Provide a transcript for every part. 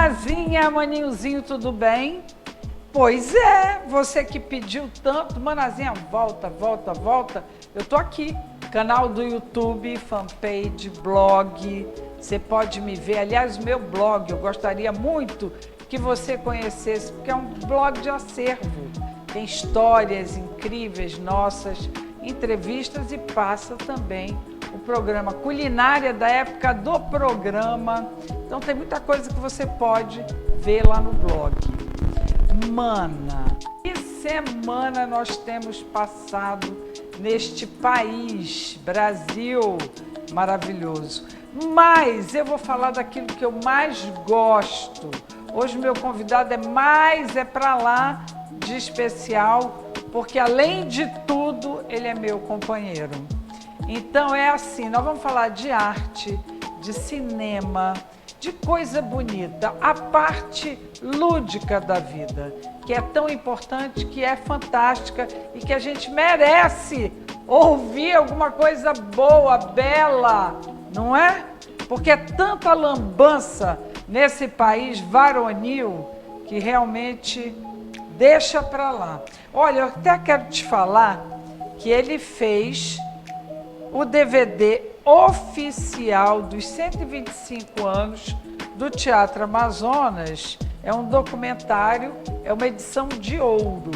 Manazinha, maninhozinho, tudo bem? Pois é, você que pediu tanto, Manazinha, volta, volta, volta. Eu tô aqui, canal do YouTube, fanpage, blog, você pode me ver. Aliás, meu blog, eu gostaria muito que você conhecesse, porque é um blog de acervo. Tem histórias incríveis nossas, entrevistas e passa também o programa Culinária da época do programa. Então tem muita coisa que você pode ver lá no blog. Mana, que semana nós temos passado neste país, Brasil maravilhoso. Mas eu vou falar daquilo que eu mais gosto. Hoje o meu convidado é para lá de especial, porque além de tudo, ele é meu companheiro. Então é assim, nós vamos falar de arte, de cinema, de coisa bonita, a parte lúdica da vida, que é tão importante, que é fantástica e que a gente merece ouvir alguma coisa boa, bela, não é? Porque é tanta lambança nesse país varonil que realmente deixa para lá. Olha, eu até quero te falar que ele fez o DVD oficial dos 125 anos do Teatro Amazonas. É um documentário, é uma edição de ouro.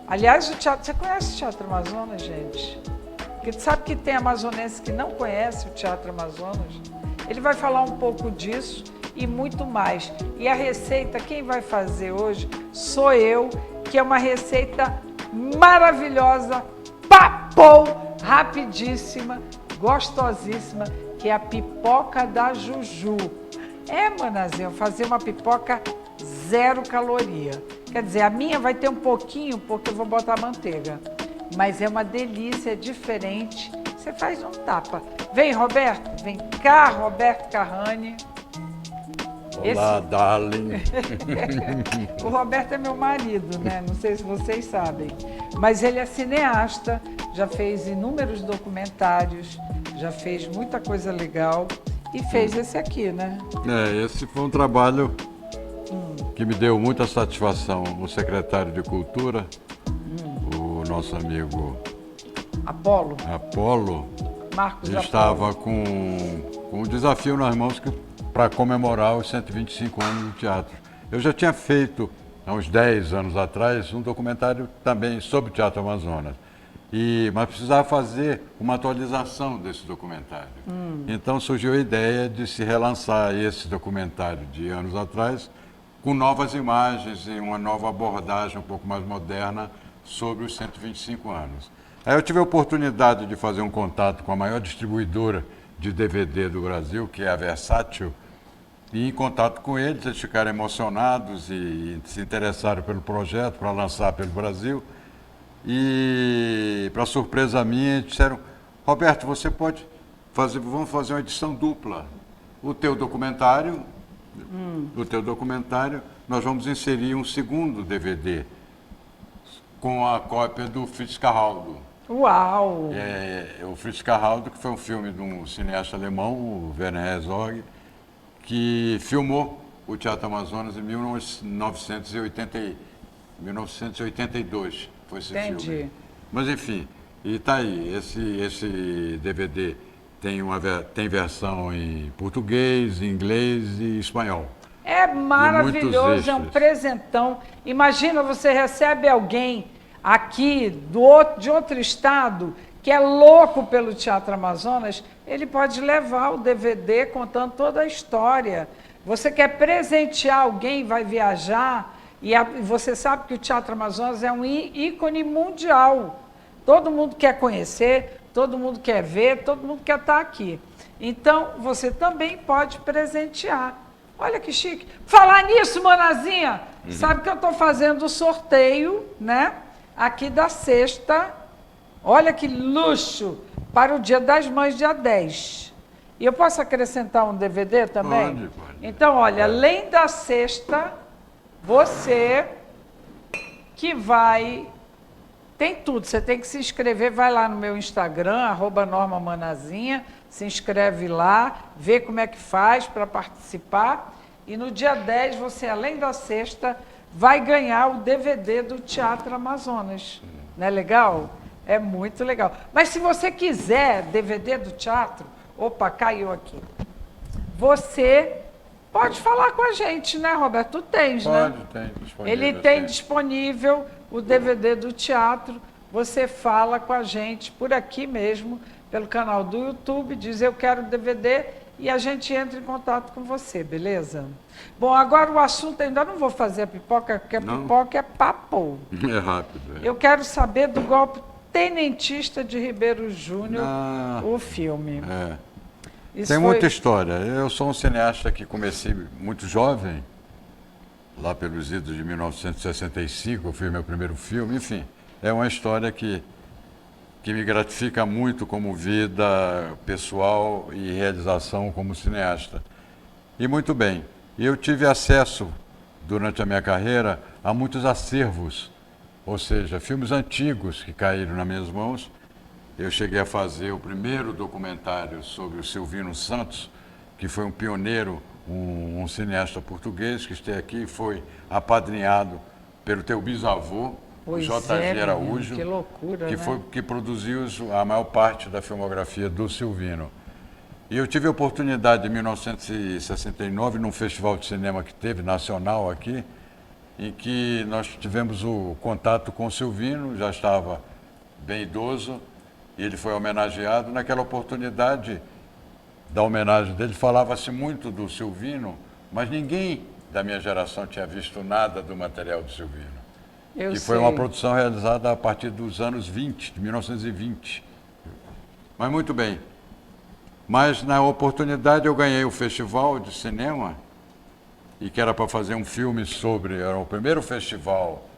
Aliás, o teatro, você conhece o Teatro Amazonas, gente? Porque sabe que tem amazonense que não conhece o Teatro Amazonas? Ele vai falar um pouco disso e muito mais. E a receita, quem vai fazer hoje sou eu, que é uma receita maravilhosa, papou, rapidíssima, gostosíssima, que é a pipoca da Juju. É, Manazinha, fazer uma pipoca 0 caloria. Quer dizer, a minha vai ter um pouquinho, porque eu vou botar manteiga. Mas é uma delícia, é diferente. Você faz um tapa. Vem, Roberto. Vem cá, Roberto Carrani. Olá, darling. O Roberto é meu marido, né? Não sei se vocês sabem. Mas ele é cineasta, já fez inúmeros documentários, já fez muita coisa legal e fez esse aqui, né? Esse foi um trabalho que me deu muita satisfação. O secretário de Cultura, o nosso amigo Apolo, Marcos Apolo. Estava com um desafio nas mãos para comemorar os 125 anos do teatro. Eu já tinha feito, há uns 10 anos atrás, um documentário também sobre o Teatro Amazonas. Mas precisava fazer uma atualização desse documentário. Então surgiu a ideia de se relançar esse documentário de anos atrás com novas imagens e uma nova abordagem um pouco mais moderna sobre os 125 anos. Aí eu tive a oportunidade de fazer um contato com a maior distribuidora de DVD do Brasil, que é a Versátil, e em contato com eles ficaram emocionados e se interessaram pelo projeto para lançar pelo Brasil. E, para surpresa minha, disseram: Roberto, você pode fazer, vamos fazer uma edição dupla. O teu documentário, nós vamos inserir um segundo DVD com a cópia do Fitzcarraldo. Uau! O Fitzcarraldo, que foi um filme de um cineasta alemão, o Werner Herzog, que filmou o Teatro Amazonas em 1982. Foi esse Entendi. filme. Mas enfim, e tá aí, esse DVD tem versão em português, inglês e espanhol. É maravilhoso, é um presentão. Imagina, você recebe alguém aqui de outro estado que é louco pelo Teatro Amazonas, ele pode levar o DVD contando toda a história. Você quer presentear alguém, vai viajar, e você sabe que o Teatro Amazonas é um ícone mundial. Todo mundo quer conhecer, todo mundo quer ver, todo mundo quer estar aqui. Então, você também pode presentear. Olha que chique. Falar nisso, Manazinha, sabe que eu estou fazendo o sorteio, né? Aqui da sexta. Olha que luxo! Para o Dia das Mães, dia 10. E eu posso acrescentar um DVD também? Pode. Então, olha, além da sexta, você que vai... Tem tudo, você tem que se inscrever, vai lá no meu Instagram, @normamanazinha, se inscreve lá, vê como é que faz para participar E no dia 10, você, além da cesta, vai ganhar o DVD do Teatro Amazonas. Não é legal? É muito legal. Mas se você quiser DVD do teatro, opa, caiu aqui. Você pode falar com a gente, né, Roberto? Tu tens, né? Pode, tem disponível. Ele tem sim. disponível o DVD do teatro. Você fala com a gente por aqui mesmo, pelo canal do YouTube, diz eu quero DVD e a gente entra em contato com você, beleza? Bom, agora o assunto, ainda não vou fazer a pipoca, porque a Não? pipoca é papo. É rápido. É. Eu quero saber do golpe tenentista de Ribeiro Júnior, Ah, o filme. é. Isso Tem foi- muita história. Eu sou um cineasta que comecei muito jovem, lá pelos idos de 1965, eu fiz meu primeiro filme. Enfim, é uma história que me gratifica muito como vida pessoal e realização como cineasta. E muito bem, eu tive acesso, durante a minha carreira, a muitos acervos, ou seja, filmes antigos que caíram nas minhas mãos. Eu cheguei a fazer o primeiro documentário sobre o Silvino Santos, que foi um pioneiro, um cineasta português que esteve aqui e foi apadrinhado pelo teu bisavô, Pois o J.G. menino, Araújo, que loucura, que né? foi que produziu a maior parte da filmografia do Silvino. E eu tive a oportunidade, em 1969, num festival de cinema que teve, nacional aqui, em que nós tivemos o contato com o Silvino, já estava bem idoso, e ele foi homenageado. Naquela oportunidade da homenagem dele, falava-se muito do Silvino, mas ninguém da minha geração tinha visto nada do material do Silvino. Eu E sei. foi uma produção realizada a partir dos anos 20, de 1920. Mas muito bem. Mas na oportunidade eu ganhei o festival de cinema, e que era para fazer um filme sobre, era o primeiro festival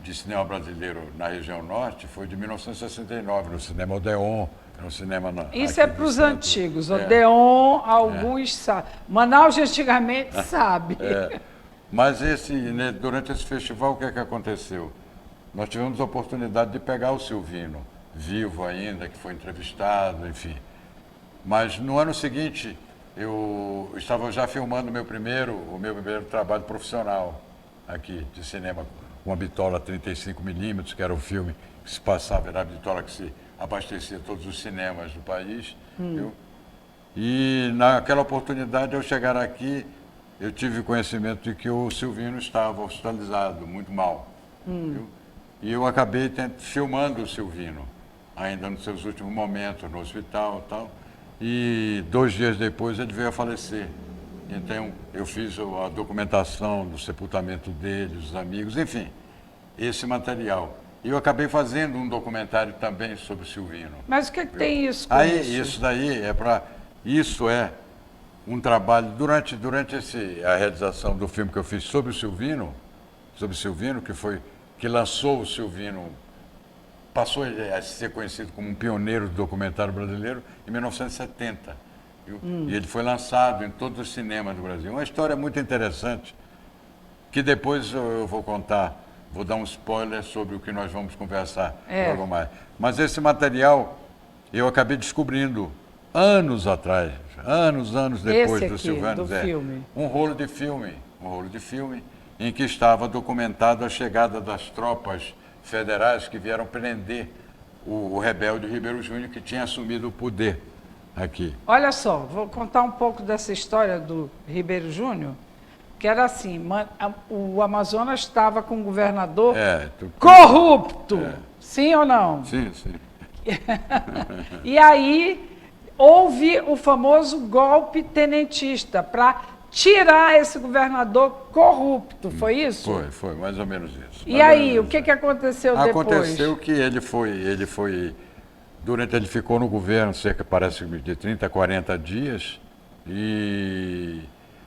de cinema brasileiro na região norte, foi de 1969, no Cinema Odeon, no cinema Isso aqui é do para os centro. antigos. É. Odeon, alguns sabem. Manaus, antigamente, sabe. É. Mas durante esse festival, o que é que aconteceu? Nós tivemos a oportunidade de pegar o Silvino, vivo ainda, que foi entrevistado, enfim. Mas no ano seguinte, eu estava já filmando o meu primeiro trabalho profissional aqui de cinema, uma bitola 35mm, que era o filme que se passava, era a bitola que se abastecia todos os cinemas do país. Viu? E naquela oportunidade, ao chegar aqui, eu tive conhecimento de que o Silvino estava hospitalizado, muito mal. Viu? E eu acabei filmando o Silvino, ainda nos seus últimos momentos, no hospital e tal. E 2 dias depois ele veio a falecer. Então eu fiz a documentação do sepultamento dele, os amigos, enfim, esse material. E eu acabei fazendo um documentário também sobre o Silvino. Mas o que, que tem isso com Aí, isso? isso daí é para... Isso é um trabalho... Durante a realização do filme que eu fiz sobre o Silvino, que lançou o Silvino, passou a ser conhecido como um pioneiro do documentário brasileiro em 1970. Viu? E ele foi lançado em todos os cinemas do Brasil. Uma história muito interessante, que depois eu vou contar, vou dar um spoiler sobre o que nós vamos conversar logo mais. Mas esse material eu acabei descobrindo anos atrás, anos depois Esse do aqui, Silvano do filme. um rolo de filme em que estava documentado a chegada das tropas federais que vieram prender o rebelde Ribeiro Júnior, que tinha assumido o poder aqui. Olha só, vou contar um pouco dessa história do Ribeiro Júnior, que era assim, o Amazonas estava com um governador corrupto, sim ou não? Sim, sim. E aí houve o famoso golpe tenentista para tirar esse governador corrupto, foi isso? Foi, mais ou menos isso. E aí, o que aconteceu depois? Aconteceu que ele ficou no governo cerca, parece, de 30 a 40 dias, e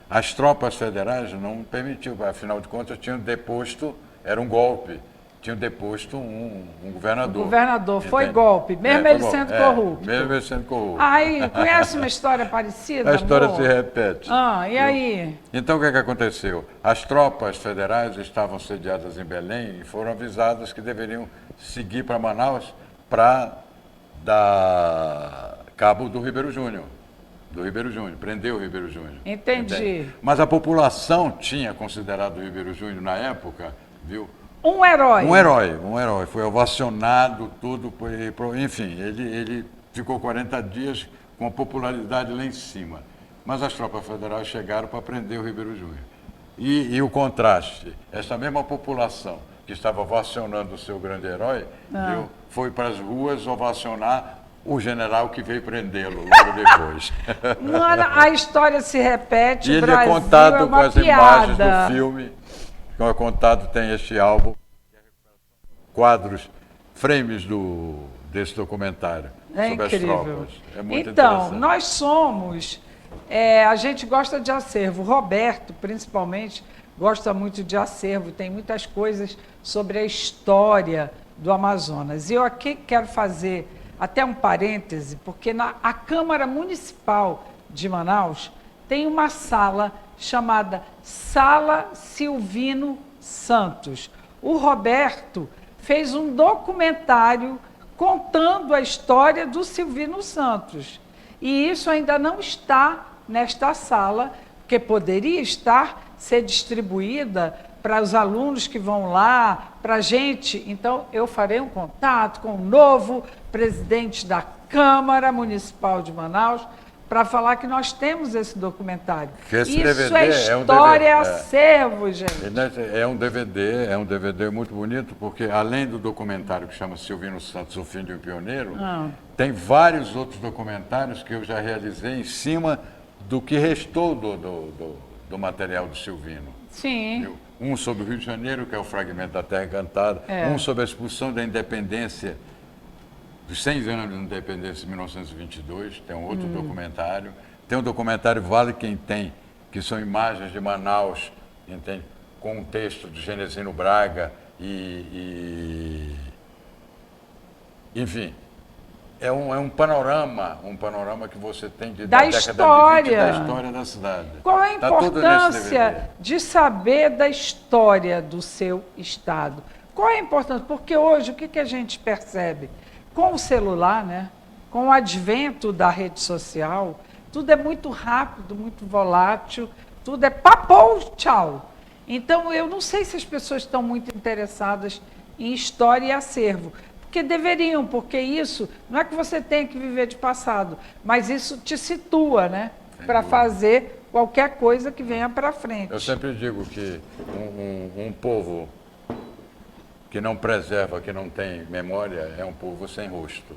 as tropas federais não permitiam, afinal de contas, tinham deposto, era um golpe, tinham deposto um governador. O governador foi entende? golpe, mesmo ele sendo corrupto. Mesmo ele sendo corrupto. Aí, conhece uma história parecida, A história amor? se repete. E aí? Então, o que aconteceu? As tropas federais estavam sediadas em Belém e foram avisadas que deveriam seguir para Manaus para dar cabo do Ribeiro Júnior. Do Ribeiro Júnior, prendeu o Ribeiro Júnior. Entendi. Entende? Mas a população tinha considerado o Ribeiro Júnior na época, viu? Um herói. Um herói. Foi ovacionado, tudo, enfim, ele ficou 40 dias com a popularidade lá em cima. Mas as tropas federais chegaram para prender o Ribeiro Júnior. E o contraste, essa mesma população que estava ovacionando o seu grande herói, viu, foi para as ruas ovacionar o general que veio prendê-lo logo depois. Mano, a história se repete, E ele Brasil é contado é com uma as imagens piada. do filme, que é contado, tem este álbum, quadros, frames desse documentário É sobre incrível. as tropas. É muito então, interessante. nós somos, a gente gosta de acervo. O Roberto, principalmente, gosta muito de acervo. Tem muitas coisas sobre a história do Amazonas. E eu aqui quero fazer até um parêntese, porque a Câmara Municipal de Manaus tem uma sala chamada Sala Silvino Santos. O Roberto fez um documentário contando a história do Silvino Santos. E isso ainda não está nesta sala, porque poderia ser distribuída para os alunos que vão lá, para a gente. Então, eu farei um contato com o novo presidente da Câmara Municipal de Manaus para falar que nós temos esse documentário. Esse Isso DVD é história, é um acervo, gente. É um DVD muito bonito, porque além do documentário que chama Silvino Santos, O Fim de um Pioneiro, tem vários outros documentários que eu já realizei em cima do que restou do material do Silvino. Sim. Viu? Um sobre o Rio de Janeiro, que é o Fragmento da Terra Encantada, um sobre a expulsão da independência, dos 100 anos de independência de 1922, tem um outro documentário. Tem um documentário Vale Quem Tem, que são imagens de Manaus, entende? Com um texto de Genesino Braga enfim, é um panorama que você tem Da década história. de 20 da história da cidade. Qual é a Tá tudo nesse importância DVD. de saber da história do seu estado? Qual é a importância? Porque hoje, o que a gente percebe? Com o celular, né? Com o advento da rede social, tudo é muito rápido, muito volátil, tudo é papou, tchau. Então, eu não sei se as pessoas estão muito interessadas em história e acervo, porque deveriam, porque isso, não é que você tenha que viver de passado, mas isso te situa, né? Para fazer qualquer coisa que venha para frente. Eu sempre digo que um povo que não preserva, que não tem memória, é um povo sem rosto.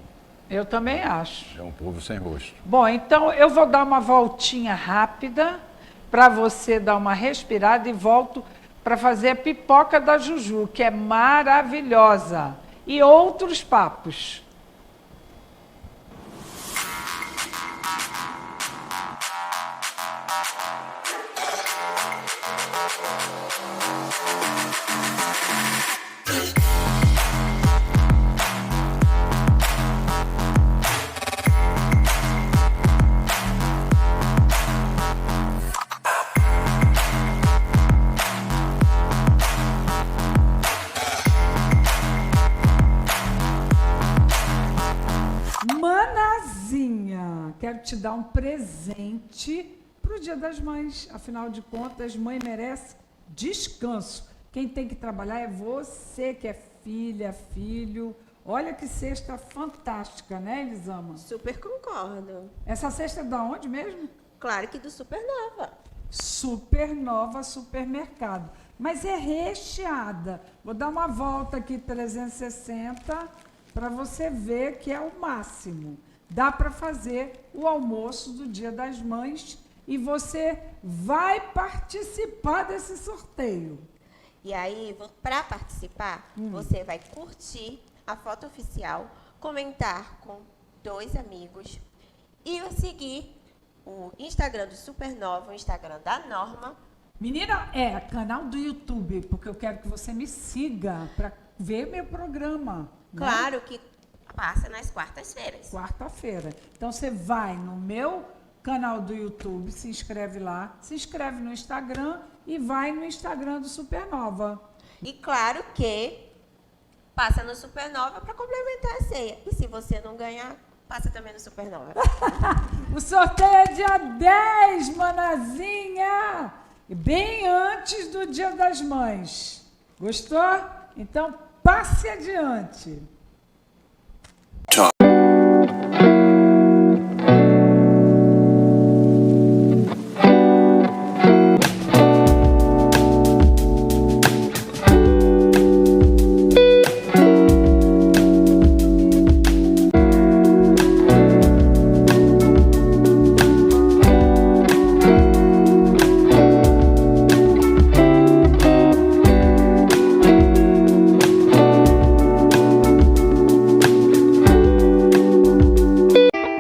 Eu também acho. É um povo sem rosto. Bom, então eu vou dar uma voltinha rápida para você dar uma respirada e volto para fazer a pipoca da Juju, que é maravilhosa. E outros papos. Manazinha, quero te dar um presente para o Dia das Mães. Afinal de contas, mãe merece descanso. Quem tem que trabalhar é você, que é filha, filho. Olha que cesta fantástica, né, Elisama? Super concordo. Essa cesta é da onde mesmo? Claro que do Supernova. Supernova Supermercado. Mas é recheada. Vou dar uma volta aqui, 360, para você ver que é o máximo. Dá para fazer o almoço do Dia das Mães e você vai participar desse sorteio. E aí, para participar, você vai curtir a foto oficial, comentar com 2 amigos e seguir o Instagram do Supernova, o Instagram da Norma. Menina, é canal do YouTube, porque eu quero que você me siga para ver meu programa. Né? Claro que passa nas quartas-feiras. Quarta-feira. Então você vai no meu canal do YouTube, se inscreve lá, se inscreve no Instagram e vai no Instagram do Supernova. E claro que passa no Supernova para complementar a ceia. E se você não ganhar, Passa também no Supernova. O sorteio é dia 10, Manazinha! E bem antes do Dia das Mães. Gostou? Então, passe adiante.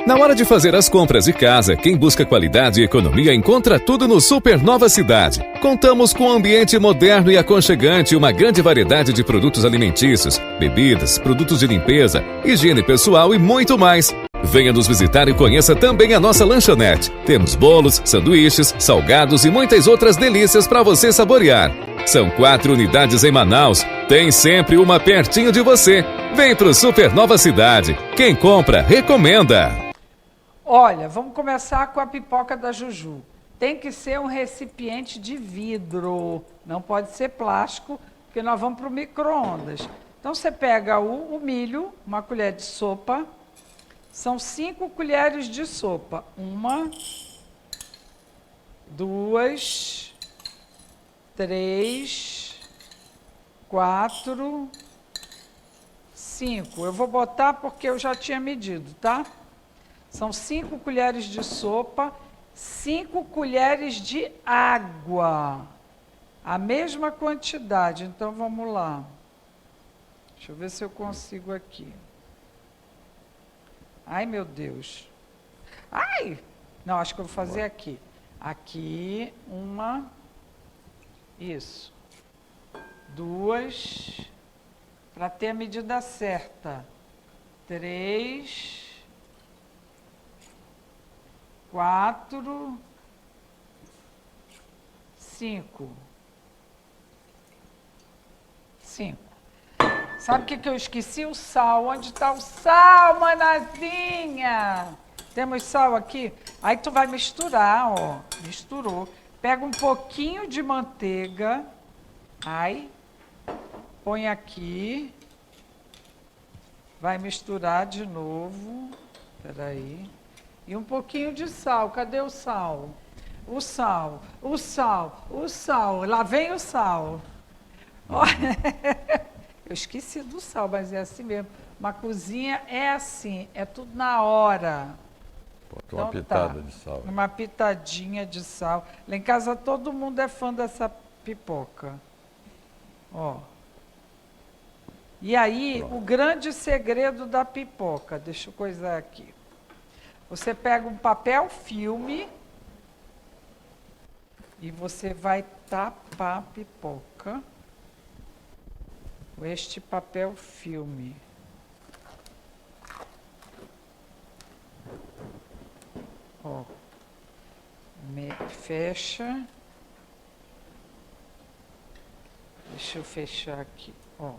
Na hora de fazer as compras de casa, quem busca qualidade e economia encontra tudo no Supernova Cidade. Contamos com um ambiente moderno e aconchegante e uma grande variedade de produtos alimentícios, bebidas, produtos de limpeza, higiene pessoal e muito mais. Venha nos visitar e conheça também a nossa lanchonete. Temos bolos, sanduíches, salgados e muitas outras delícias para você saborear. São 4 unidades em Manaus. Tem sempre uma pertinho de você. Vem pro Supernova Cidade. Quem compra, recomenda. Olha, vamos começar com a pipoca da Juju. Tem que ser um recipiente de vidro, não pode ser plástico, porque nós vamos para o micro-ondas. Então, você pega o milho, uma colher de sopa, são 5 colheres de sopa. 1, 2, 3, 4, 5. Eu vou botar porque eu já tinha medido, tá? São 5 colheres de sopa, 5 colheres de água. A mesma quantidade. Então, vamos lá. Deixa eu ver se eu consigo aqui. Ai, meu Deus. Ai! Não, acho que eu vou fazer aqui. Aqui, 1. Isso. 2. Para ter a medida certa. 3. 4, 5. 5. Sabe o que eu esqueci? O sal. Onde está o sal, Manazinha? Temos sal aqui? Aí tu vai misturar, ó. Misturou. Pega um pouquinho de manteiga. Aí, põe aqui. Vai misturar de novo. Espera aí. E um pouquinho de sal. Cadê o sal? O sal, o sal, o sal. Lá vem o sal. Olha, eu esqueci do sal, mas é assim mesmo. Uma cozinha é assim, é tudo na hora. Botou uma pitada de sal. Uma pitadinha de sal. Lá em casa todo mundo é fã dessa pipoca. Ó. E aí, o grande segredo da pipoca. Deixa eu coisar aqui. Você pega um papel filme e você vai tapar a pipoca com este papel filme. Ó, fecha. Deixa eu fechar aqui, ó.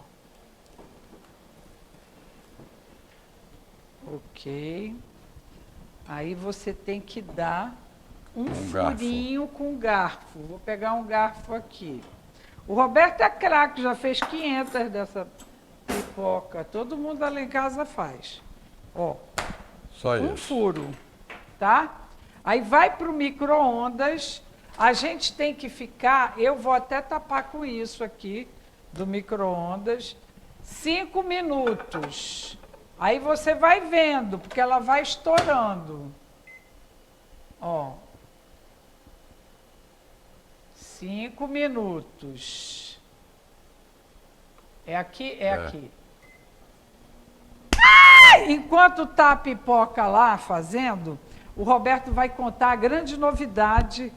Ok. Aí você tem que dar um furinho com garfo. Vou pegar um garfo aqui. O Roberto é craque, já fez 500 dessa pipoca. Todo mundo lá em casa faz. Ó, só isso. Um furo, tá? Aí vai para o micro-ondas. A gente tem que ficar, eu vou até tapar com isso aqui, do micro-ondas, 5 minutos. Aí você vai vendo, porque ela vai estourando. Ó. 5 minutos. É aqui? É aqui. Ah! Enquanto tá a pipoca lá fazendo, o Roberto vai contar a grande novidade,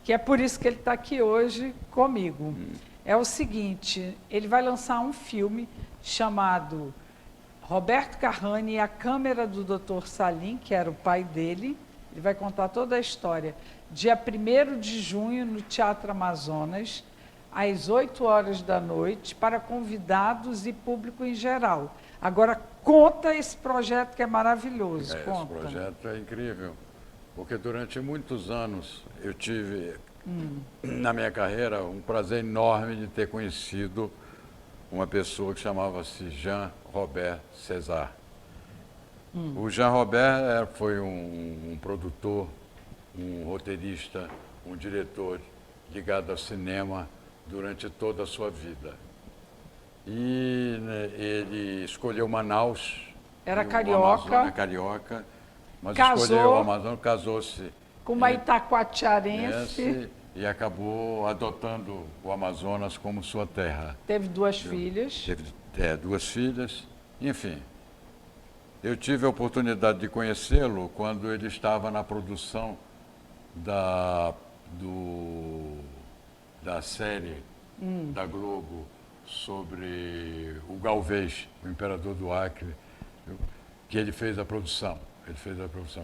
que é por isso que ele está aqui hoje comigo. É o seguinte, ele vai lançar um filme chamado Roberto Carrani e a Câmera do Dr. Salim, que era o pai dele. Ele vai contar toda a história. Dia 1º de junho, no Teatro Amazonas. às 8 horas da noite, para convidados e público em geral. Agora, conta esse projeto que é maravilhoso. Esse Conta. projeto é incrível, porque durante muitos anos eu tive, na minha carreira, um prazer enorme de ter conhecido uma pessoa que chamava-se Jean Robert César. O Jean Robert foi um produtor, um roteirista, um diretor ligado ao cinema durante toda a sua vida. E né, ele escolheu Manaus. Era e o carioca. Amazonas, carioca, mas Casou. escolheu o Amazonas, casou-se Com uma em itacoatiarense, esse e acabou adotando o Amazonas como sua terra. teve 2 filhas. Teve 2 filhas, enfim. Eu tive a oportunidade de conhecê-lo quando ele estava na produção da série da Globo sobre o Galvez, o imperador do Acre, que ele fez a produção.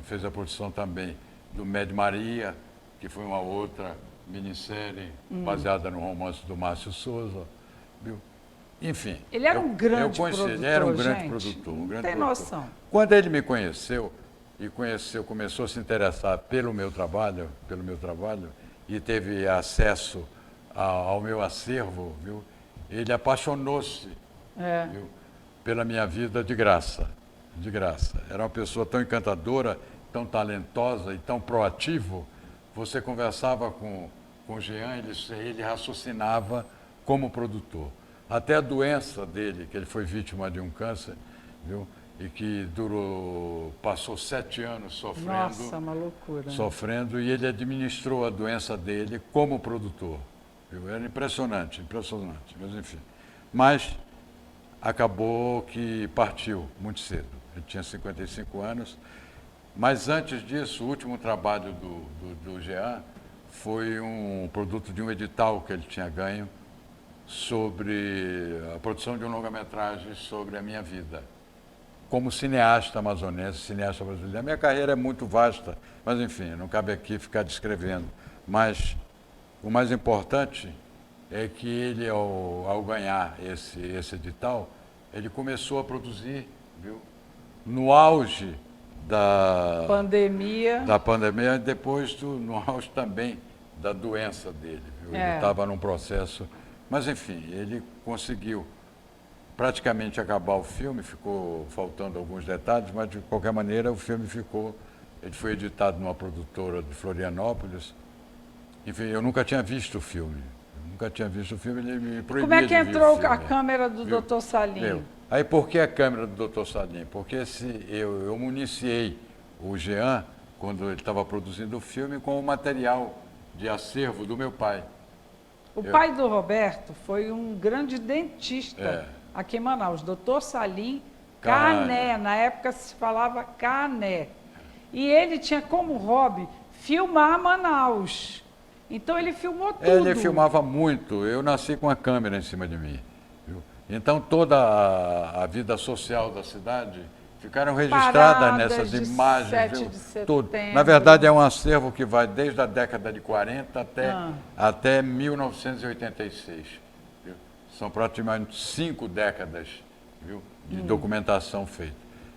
Fez a produção também do Med Maria, que foi uma outra minissérie baseada no romance do Márcio Souza. Viu? Enfim. Ele era um grande eu conheci, produtor, ele era um grande gente. produtor. Um grande Tem produtor. noção. Quando ele me conheceu, começou a se interessar pelo meu trabalho, e teve acesso ao meu acervo, viu? Ele apaixonou-se, viu, pela minha vida de graça. Era uma pessoa tão encantadora, tão talentosa e tão proativo. Você conversava com o Jean, ele raciocinava como produtor. Até a doença dele, que ele foi vítima de um câncer, viu? E que passou 7 anos sofrendo. Nossa, uma loucura. Sofrendo, e ele administrou a doença dele como produtor. Viu? Era impressionante, mas enfim. Mas acabou que partiu muito cedo. Ele tinha 55 anos. Mas antes disso, o último trabalho do Jean foi um produto de um edital que ele tinha ganho sobre a produção de um longa-metragem sobre a minha vida. Como cineasta amazonense, cineasta brasileiro. A minha carreira é muito vasta, mas enfim, não cabe aqui ficar descrevendo. Mas o mais importante é que ele, ao ganhar esse edital, ele começou a produzir, viu? No auge da pandemia, e depois no auge também da doença dele. Viu? Ele estava num processo, mas enfim, ele conseguiu praticamente acabar o filme, ficou faltando alguns detalhes, mas de qualquer maneira o filme ele foi editado numa produtora de Florianópolis. Enfim, eu nunca tinha visto o filme. Ele me proibia. Como é que de ver entrou o filme, a câmera do Dr. Salim? Aí por que a câmera do Dr. Salim? Porque eu municiei o Jean, quando ele estava produzindo o filme, com o material de acervo do meu pai. O pai do Roberto foi um grande dentista aqui em Manaus, Dr. Salim Cané. Na época se falava Cané. E ele tinha como hobby filmar Manaus. Então ele filmou tudo. Ele filmava muito. Eu nasci com a câmera em cima de mim. Viu? Então toda a vida social da cidade ficaram registradas nessas imagens. Viu? Tudo. Na verdade é um acervo que vai desde a década de 40 até 1986. Viu? São praticamente 5 décadas, viu, de documentação feita.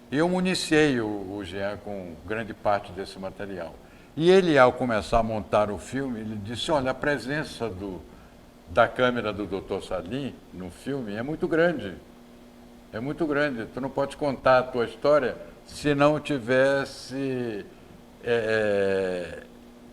E eu municiei o Jean com grande parte desse material. E ele, ao começar a montar o filme, ele disse, olha, a presença da câmera do Dr. Salim no filme é muito grande. É muito grande. Tu não pode contar a tua história se não tivesse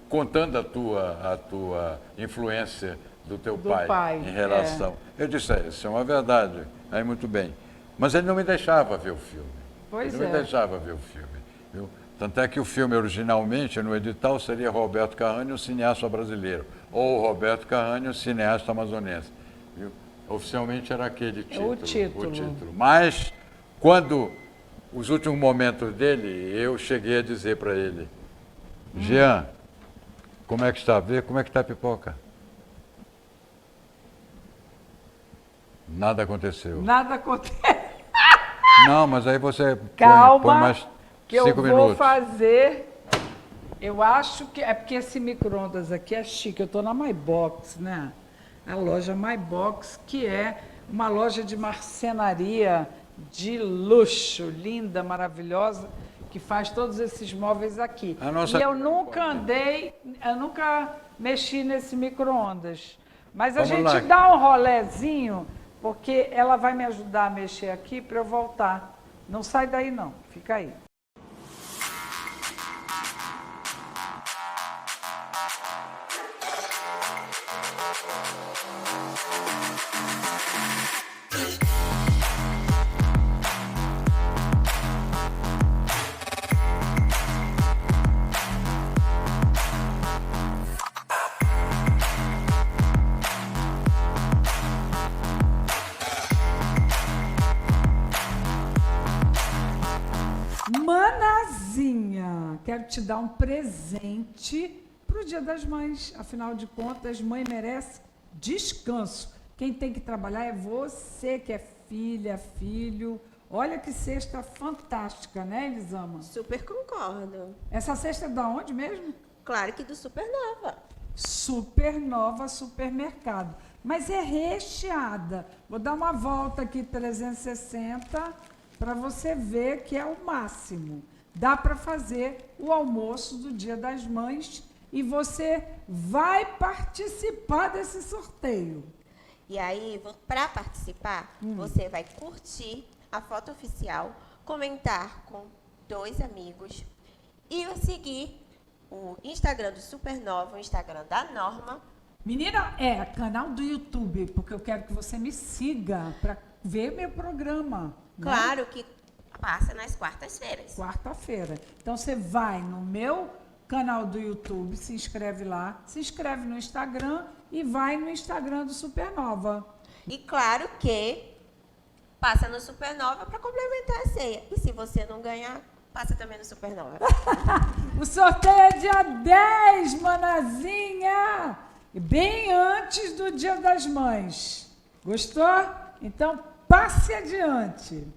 contando a tua influência do teu pai em relação. Eu disse, isso é uma verdade. Aí, muito bem. Mas ele não me deixava ver o filme. Ele não me deixava ver o filme. Viu? Tanto é que o filme, originalmente, no edital, seria Roberto Carrani, um cineasta brasileiro, ou Roberto Carrani, um cineasta amazonense. Viu? Oficialmente era aquele título, o título. Mas, quando os últimos momentos dele, eu cheguei a dizer para ele, Jean, como é que está? Vê como é que está a pipoca? Nada aconteceu. Nada aconteceu. Não, mas aí você Calma, põe mais que eu 5 vou minutos. fazer. Eu acho que é porque esse micro-ondas aqui é chique. Eu estou na My Box, né? a loja My Box, que é uma loja de marcenaria de luxo, linda, maravilhosa, que faz todos esses móveis aqui. E eu nunca mexi nesse micro-ondas. Mas a gente dá um rolezinho, porque ela vai me ajudar a mexer aqui para eu voltar. Não sai daí não, fica aí. Manazinha, quero te dar um presente para o Dia das Mães. Afinal de contas, mãe merece descanso. Quem tem que trabalhar é você, que é filha, filho. Olha que cesta fantástica, né, Elisama? Super concordo. Essa cesta é da onde mesmo? Claro que do Supernova. Supernova Supermercado. Mas é recheada. Vou dar uma volta aqui, 360, para você ver que é o máximo. Dá para fazer o almoço do Dia das Mães e você vai participar desse sorteio. E aí, para participar, você vai curtir a foto oficial, comentar com 2 amigos e seguir o Instagram do Supernova, o Instagram da Norma. Menina, é canal do YouTube, porque eu quero que você me siga para ver meu programa. Claro, né? Que passa nas quartas-feiras. Quarta-feira. Então você vai no meu canal do YouTube, se inscreve lá, se inscreve no Instagram e vai no Instagram do Supernova. E claro que passa no Supernova para complementar a ceia. E se você não ganhar, passa também no Supernova. O sorteio é dia 10, manazinha! Bem antes do Dia das Mães. Gostou? Então, passe adiante.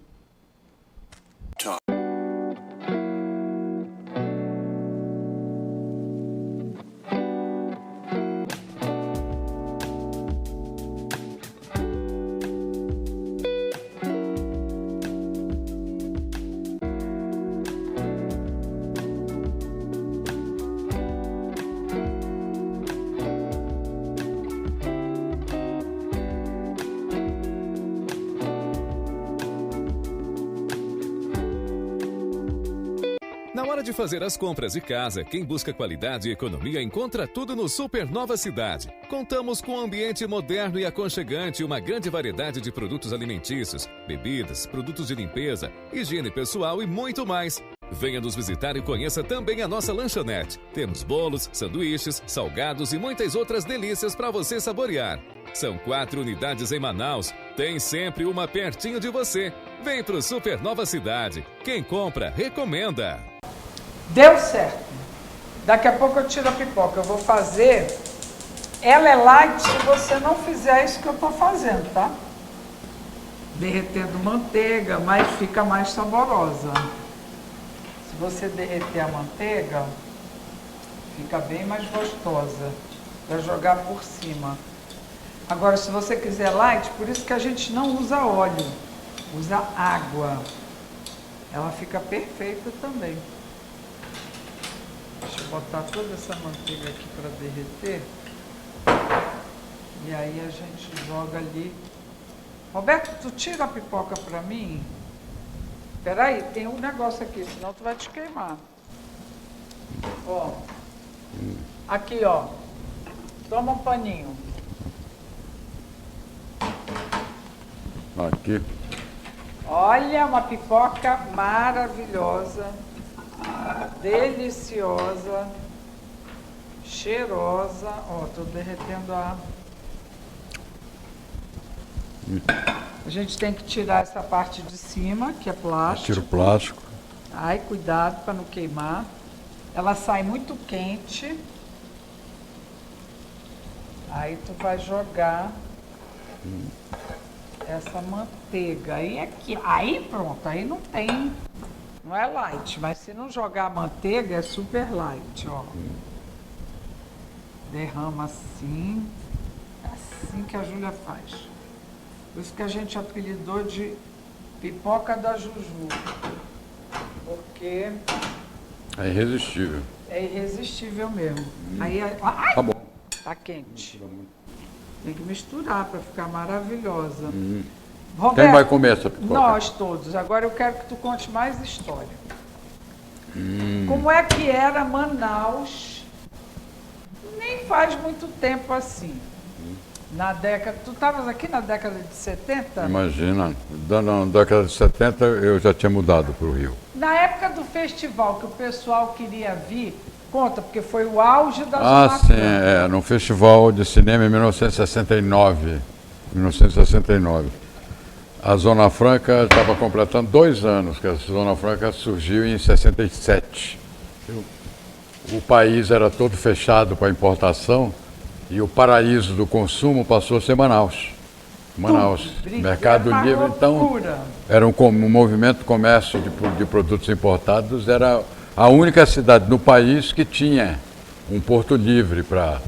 Na hora de fazer as compras de casa, quem busca qualidade e economia encontra tudo no Supernova Cidade. Contamos com um ambiente moderno e aconchegante e uma grande variedade de produtos alimentícios, bebidas, produtos de limpeza, higiene pessoal e muito mais. Venha nos visitar e conheça também a nossa lanchonete. Temos bolos, sanduíches, salgados e muitas outras delícias para você saborear. São 4 unidades em Manaus. Tem sempre uma pertinho de você. Vem pro Supernova Cidade. Quem compra, recomenda. Deu certo. Daqui a pouco eu tiro a pipoca. Eu vou fazer. Ela é light se você não fizer isso que eu estou fazendo, tá? Derretendo manteiga, mas fica mais saborosa. Se você derreter a manteiga, fica bem mais gostosa para jogar por cima. Agora, se você quiser light, por isso que a gente não usa óleo, usa água. Ela fica perfeita também. Deixa eu botar toda essa manteiga aqui para derreter. E aí a gente joga ali. Roberto, tu tira a pipoca para mim? Peraí, tem um negócio aqui, senão tu vai te queimar. Ó. Aqui, ó. Toma um paninho. Aqui. Olha, uma pipoca maravilhosa, deliciosa, cheirosa. Ó, tô derretendo a... A gente tem que tirar essa parte de cima, que é plástico. Tira o plástico. Ai, cuidado para não queimar. Ela sai muito quente. Aí tu vai jogar essa manteiga. Aí pronto, aí não tem, não é light, mas se não jogar a manteiga é super light, ó. Derrama assim, assim que a Júlia faz. Por isso que a gente apelidou de pipoca da Juju. Porque É irresistível. é irresistível mesmo. Aí, ai, Tá bom. tá quente. Tem que misturar para ficar maravilhosa. Quem Roberto, vai comer essa pipoca? nós todos. Agora eu quero que tu conte mais história. Como é que era Manaus? Nem faz muito tempo assim. Na década. Tu estavas aqui na década de 70? Imagina, na década de 70 eu já tinha mudado para o Rio. Na época do festival que o pessoal queria vir, conta, porque foi o auge da Ah, Zona sim, Franca. no Festival de Cinema em 1969. 1969. A Zona Franca estava completando 2 anos, que a Zona Franca surgiu em 67. O país era todo fechado para importação e o paraíso do consumo passou a ser Manaus. Manaus, Mercado Era uma Livre, então, loucura. era um movimento de comércio de produtos importados, era a única cidade no país que tinha um porto livre para...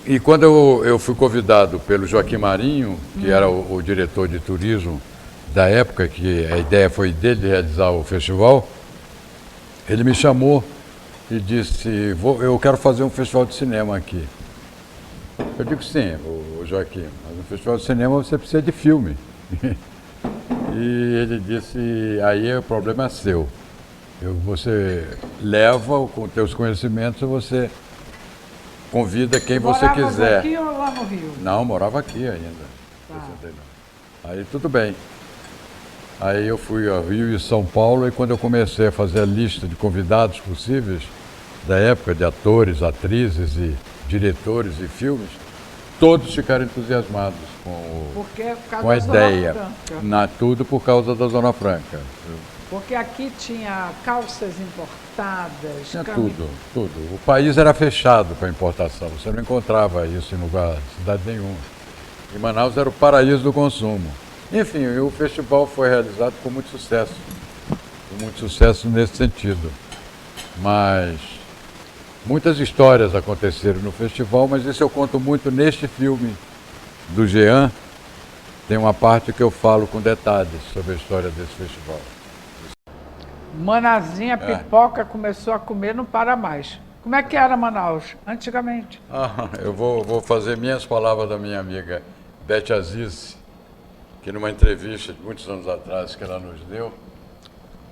E quando eu fui convidado pelo Joaquim Marinho, que era o diretor de turismo da época, que a ideia foi dele realizar o festival, ele me chamou e disse, eu quero fazer um festival de cinema aqui. Eu digo sim, o Joaquim, mas no festival de cinema você precisa de filme. E ele disse, aí o problema é seu. Você leva com teus conhecimentos, você convida quem você Moravas quiser. aqui ou lá no Rio? Não, morava aqui ainda. Tá. 69. Aí tudo bem. Aí eu fui ao Rio e São Paulo e quando eu comecei a fazer a lista de convidados possíveis da época, de atores, atrizes e diretores e filmes, todos ficaram entusiasmados Porque é por causa com a da Zona ideia. Franca. Tudo por causa da Zona Franca. Porque aqui tinha calças importadas, Tinha tudo. O país era fechado para importação, você não encontrava isso em lugar, cidade nenhuma. E Manaus era o paraíso do consumo. Enfim, o festival foi realizado com muito sucesso nesse sentido. Mas muitas histórias aconteceram no festival, mas isso eu conto muito neste filme do Jean. Tem uma parte que eu falo com detalhes sobre a história desse festival. Manazinha, pipoca, começou a comer, não para mais. Como é que era Manaus, antigamente? Eu vou fazer minhas palavras da minha amiga Beth Aziz, que numa entrevista de muitos anos atrás que ela nos deu,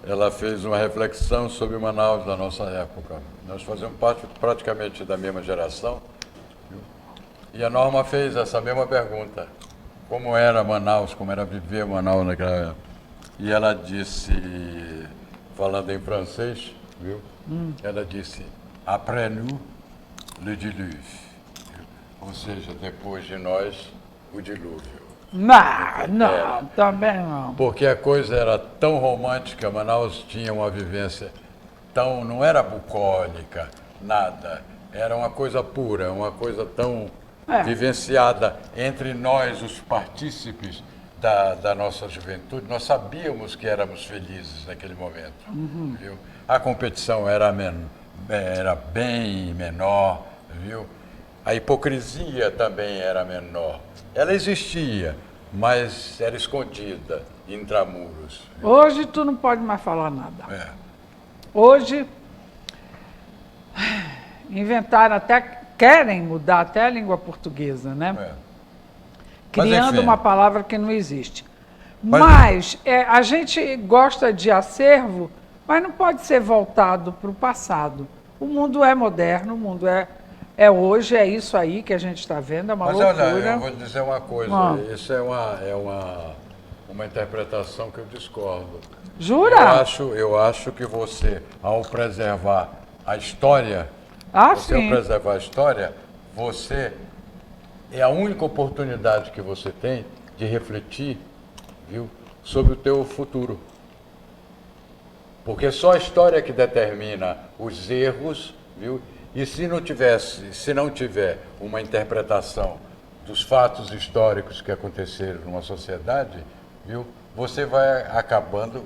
ela fez uma reflexão sobre Manaus da nossa época. Nós fazemos parte praticamente da mesma geração, e a Norma fez essa mesma pergunta. Como era Manaus, como era viver Manaus naquela época? E ela disse, falando em francês, viu? Ela disse, après nous, le diluvio. Ou seja, depois de nós, o dilúvio. Não, também não. Porque a coisa era tão romântica, Manaus tinha uma vivência tão, não era bucólica, nada. Era uma coisa pura, uma coisa tão vivenciada entre nós, os partícipes da nossa juventude. Nós sabíamos que éramos felizes naquele momento. Viu? A competição era bem menor, viu? A hipocrisia também era menor. Ela existia, mas era escondida, intramuros. Hoje tu não pode mais falar nada. É. Hoje inventaram até, querem mudar até a língua portuguesa, né? É. Criando enfim. uma palavra que não existe. Mas a gente gosta de acervo, mas não pode ser voltado para o passado. O mundo é moderno, o mundo é hoje, é isso aí que a gente está vendo, é uma Mas loucura. olha, eu vou dizer uma coisa, isso é uma interpretação que eu discordo. Jura? Eu acho que você, ao preservar a história, ao Sim. preservar a história, você é a única oportunidade que você tem de refletir, viu, sobre o teu futuro. Porque só a história que determina os erros, viu? E se não tiver uma interpretação dos fatos históricos que aconteceram numa sociedade, viu? Você vai acabando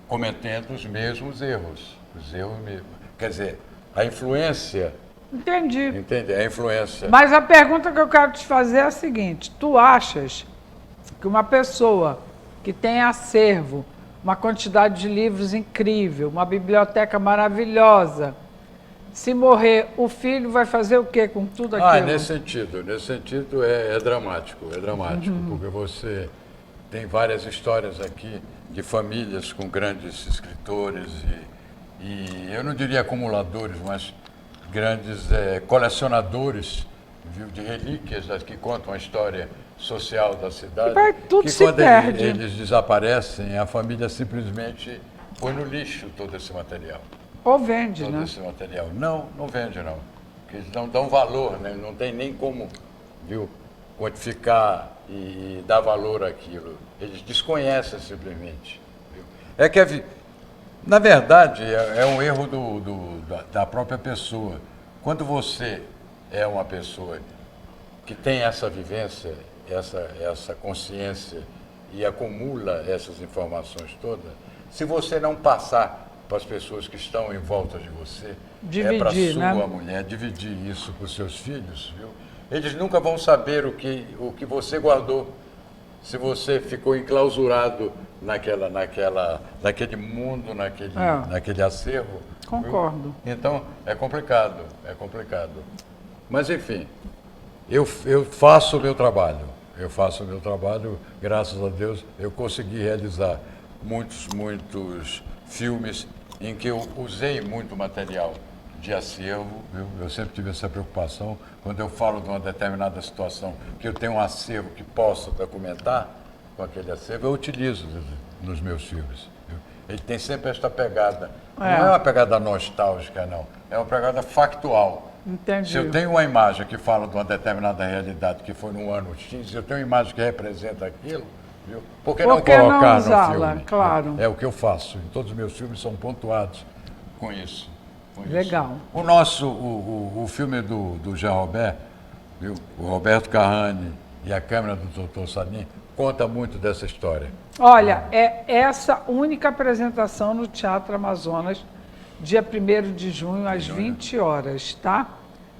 cometendo os mesmos erros. Os erros mesmo. Quer dizer, a influência Entendi. Entende? É a influência. Mas a pergunta que eu quero te fazer é a seguinte: tu achas que uma pessoa que tem acervo, uma quantidade de livros incrível, uma biblioteca maravilhosa, se morrer, o filho vai fazer o quê com tudo aquilo? Nesse sentido é dramático, porque você tem várias histórias aqui de famílias com grandes escritores e eu não diria acumuladores, mas grandes colecionadores, viu, de relíquias que contam a história social da cidade. Tudo que se quando perde. eles desaparecem, a família simplesmente põe no lixo todo esse material. Ou vende, Todo né? esse material. Não vende não. Porque eles não dão valor, né? Não tem nem como, viu, quantificar e dar valor àquilo. Eles desconhecem simplesmente. Viu? Na verdade, é um erro da própria pessoa. Quando você é uma pessoa que tem essa vivência, essa consciência e acumula essas informações todas, se você não passar para as pessoas que estão em volta de você, para Dividir, sua né? mulher, dividir isso com os seus filhos, viu? Eles nunca vão saber o que você guardou, se você ficou enclausurado naquele mundo, naquele acervo. Concordo. Viu? Então, é complicado. Mas, enfim, eu faço o meu trabalho. Graças a Deus, eu consegui realizar muitos filmes em que eu usei muito material de acervo, viu? Eu sempre tive essa preocupação. Quando eu falo de uma determinada situação, que eu tenho um acervo que posso documentar com aquele acervo, eu utilizo nos meus filmes. Viu? Ele tem sempre esta pegada. Não é uma pegada nostálgica, não. É uma pegada factual. Entendi. Se eu tenho uma imagem que fala de uma determinada realidade que foi no ano X, eu tenho uma imagem que representa aquilo, viu? Por que não colocar no usá-la? filme? Claro. É o que eu faço. E todos os meus filmes são pontuados com isso. Legal. O filme do Jean Robert, viu? O Roberto Carrani e a câmera do Dr. Salim, conta muito dessa história. Olha, é essa única apresentação no Teatro Amazonas, dia 1º de junho, às 20 horas, tá?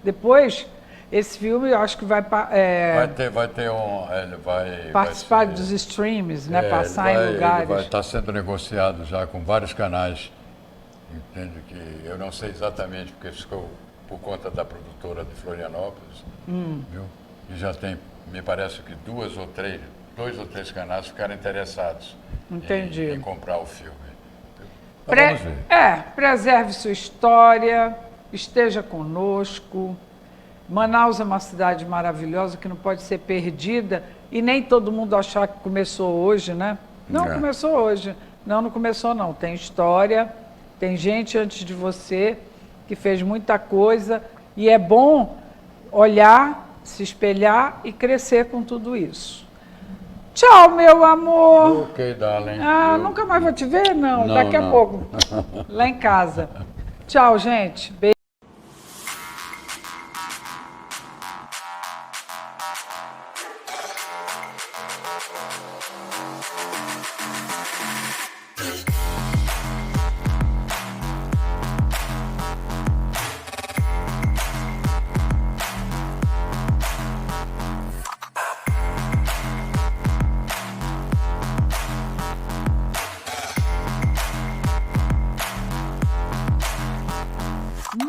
Depois, esse filme, eu acho que vai participar dos streams, né? Passar em lugares. Ele vai estar sendo negociado já com vários canais. Entende que eu não sei exatamente, porque ficou por conta da produtora de Florianópolis, viu? E já tem, me parece que dois ou três canais ficaram interessados em comprar o filme. Vamos ver. Preserve sua história, esteja conosco. Manaus é uma cidade maravilhosa que não pode ser perdida e nem todo mundo achar que começou hoje, né? Não começou hoje. Não começou não. Tem história, tem gente antes de você que fez muita coisa e é bom olhar, se espelhar e crescer com tudo isso. Tchau, meu amor. Ok, darling. Nunca mais vou te ver? Não, daqui a pouco. Lá em casa. Tchau, gente. Beijo.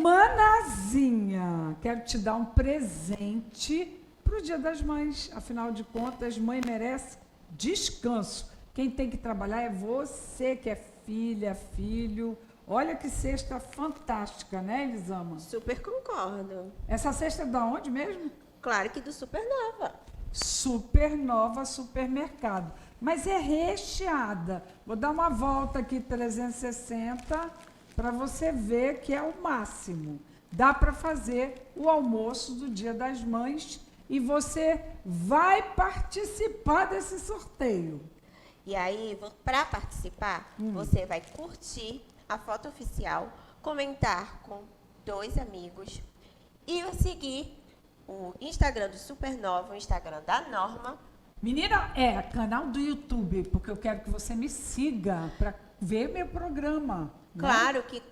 Manazinha, quero te dar um presente para o Dia das Mães. Afinal de contas, mãe merece descanso. Quem tem que trabalhar é você, que é filha, filho. Olha que cesta fantástica, né, Elisama? Super concordo. Essa cesta é da onde mesmo? Claro que do Supernova. Supernova Supermercado. Mas é recheada. Vou dar uma volta aqui, 360, para você ver que é o máximo. Dá para fazer o almoço do Dia das Mães e você vai participar desse sorteio. E aí, para participar, você vai curtir a foto oficial, comentar com 2 amigos e seguir o Instagram do Supernova, o Instagram da Norma. Menina, canal do YouTube, porque eu quero que você me siga para ver meu programa. Claro que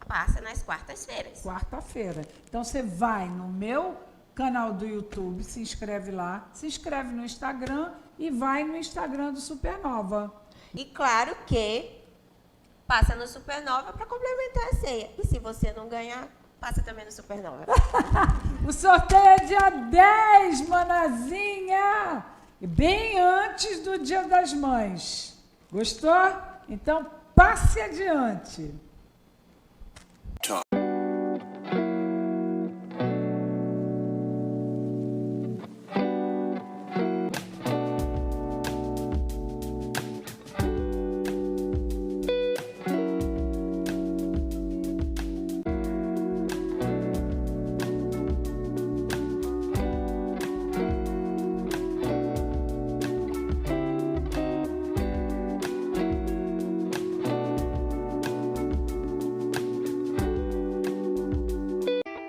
passa nas quartas-feiras. Quarta-feira. Então você vai no meu canal do YouTube, se inscreve lá, se inscreve no Instagram e vai no Instagram do Supernova. E claro que passa no Supernova para complementar a ceia. E se você não ganhar, passa também no Supernova. O sorteio é dia 10, manazinha! Bem antes do Dia das Mães. Gostou? Então passe adiante.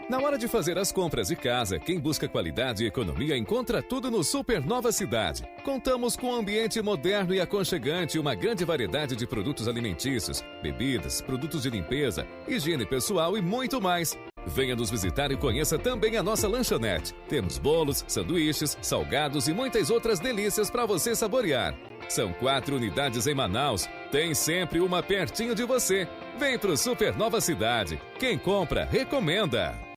Na hora de fazer as compras de casa, quem busca qualidade e economia encontra tudo no Supernova Cidade. Contamos com um ambiente moderno e aconchegante e uma grande variedade de produtos alimentícios, bebidas, produtos de limpeza, higiene pessoal e muito mais. Venha nos visitar e conheça também a nossa lanchonete. Temos bolos, sanduíches, salgados e muitas outras delícias para você saborear. São 4 unidades em Manaus. Tem sempre uma pertinho de você. Vem pro Supernova Cidade. Quem compra, recomenda.